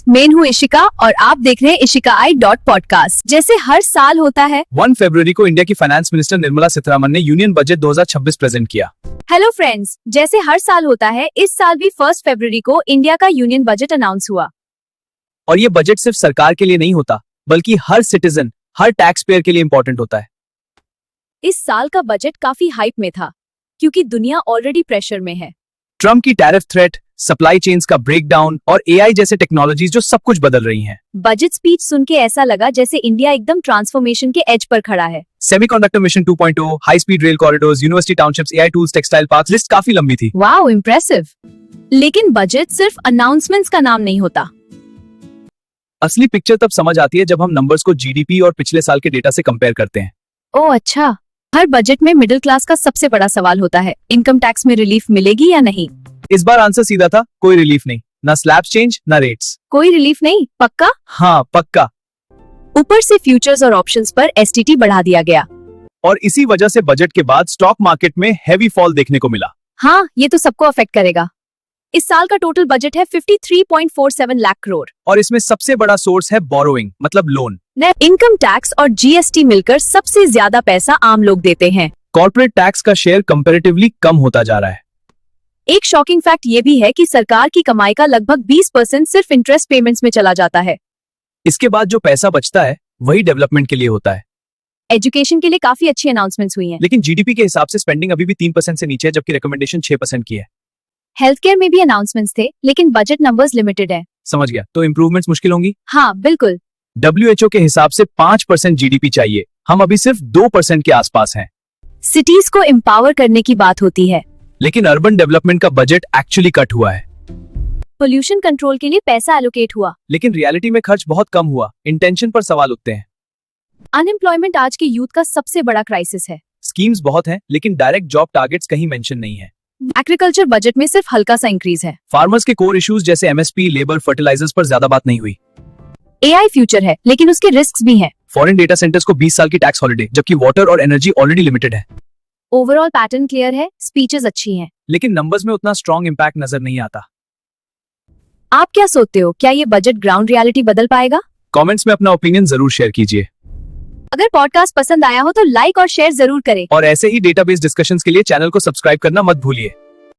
Friends, मैं हूँ इशिका और आप देख रहे हैं ishikaai.podcast। जैसे हर साल होता है 1 फरवरी को इंडिया की फाइनेंस मिनिस्टर निर्मला सीतारमण ने यूनियन बजट 2026 प्रेजेंट किया। हेलो फ्रेंड्स, जैसे हर साल होता है इस साल भी 1 फरवरी को इंडिया का यूनियन बजट अनाउंस हुआ। और ये बजट सिर्फ सरकार के लिए नहीं होता बल्कि हर सिटीजन, हर टैक्स पेयर के लिए इम्पोर्टेंट होता है। इस साल का बजट काफी हाइप में था क्योंकि दुनिया ऑलरेडी प्रेशर में है। ट्रम्प की टैरिफ थ्रेट, सप्लाई चेन्स का ब्रेकडाउन और एआई जैसे टेक्नोलॉजीज जो सब कुछ बदल रही हैं। बजट स्पीच सुन के ऐसा लगा जैसे इंडिया एकदम ट्रांसफॉर्मेशन के एज पर खड़ा है। Semiconductor mission 2.0, high speed rail corridors, university townships, AI tools, textile parks, list काफी लंबी थी। Wow, impressive. लेकिन बजट सिर्फ अनाउंसमेंट्स का नाम नहीं होता। असली पिक्चर तब समझ आती है जब हम नंबर्स को जीडीपी और पिछले साल के डेटा से कंपेयर करते हैं। ओह अच्छा, हर बजट में मिडिल क्लास का सबसे बड़ा सवाल होता है, इनकम टैक्स में रिलीफ मिलेगी या नहीं। इस बार आंसर सीधा था, कोई रिलीफ नहीं, ना स्लैब्स चेंज ना रेट्स। कोई रिलीफ नहीं, पक्का? हाँ पक्का। ऊपर से फ्यूचर्स और ऑप्शंस पर एसटीटी बढ़ा दिया गया। और इसी वजह से बजट के बाद स्टॉक मार्केट में हैवी फॉल देखने को मिला। हाँ, ये तो सबको अफेक्ट करेगा। इस साल का टोटल बजट है 53.47 लाख करोड़ और इसमें सबसे बड़ा सोर्स है बोरोइंग, मतलब लोन। इनकम टैक्स और जीएसटी मिलकर सबसे ज्यादा पैसा आम लोग देते हैं। कॉर्पोरेट टैक्स का शेयर कंपैरेटिवली कम होता जा रहा है। एक शॉकिंग फैक्ट ये भी है कि सरकार की कमाई का लगभग 20% सिर्फ इंटरेस्ट पेमेंट्स में चला जाता है। इसके बाद जो पैसा बचता है वही डेवलपमेंट के लिए होता है। एजुकेशन के लिए काफी अच्छी अनाउंसमेंट्स हुई हैं। लेकिन जीडीपी के हिसाब से स्पेंडिंग अभी भी 3% से नीचे है, जबकि रिकमेंडेशन 6% की है। हेल्थ केयर में भी अनाउंसमेंट्स थे, लेकिन बजट नंबर्स लिमिटेड है। समझ गया, तो इम्प्रूवमेंट्स मुश्किल होंगी। हाँ बिल्कुल। WHO के हिसाब से 5% जीडीपी चाहिए, हम अभी सिर्फ 2% के आसपास हैं। सिटीज को एम्पावर करने की बात होती है, लेकिन अर्बन डेवलपमेंट का बजट एक्चुअली कट हुआ है। पोल्यूशन कंट्रोल के लिए पैसा एलोकेट हुआ, लेकिन रियलिटी में खर्च बहुत कम हुआ। इंटेंशन पर सवाल उठते हैं। अनएम्प्लॉयमेंट आज के यूथ का सबसे बड़ा क्राइसिस है। स्कीम्स बहुत हैं, लेकिन डायरेक्ट जॉब टारगेट्स कहीं मेंशन नहीं है। एग्रीकल्चर बजट में सिर्फ हल्का सा इंक्रीज है। फार्मर्स के कोर इश्यूज जैसे एमएसपी, लेबर, फर्टिलाइजर्स पर ज्यादा बात नहीं हुई। एआई फ्यूचर है, लेकिन उसके रिस्क्स भी हैं। फॉरेन डेटा सेंटर्स को 20 साल की टैक्स हॉलिडे, जबकि वाटर और एनर्जी ऑलरेडी लिमिटेड है। ओवरऑल पैटर्न क्लियर है, स्पीचेस अच्छी हैं, लेकिन नंबर्स में उतना स्ट्रॉन्ग इंपैक्ट नजर नहीं आता। आप क्या सोचते हो, क्या ये बजट ग्राउंड रियलिटी बदल पाएगा? कमेंट्स में अपना ओपिनियन जरूर शेयर कीजिए। अगर पॉडकास्ट पसंद आया हो तो लाइक और शेयर जरूर करें। और ऐसे ही डेटाबेस डिस्कशंस के लिए चैनल को सब्सक्राइब करना मत भूलिए।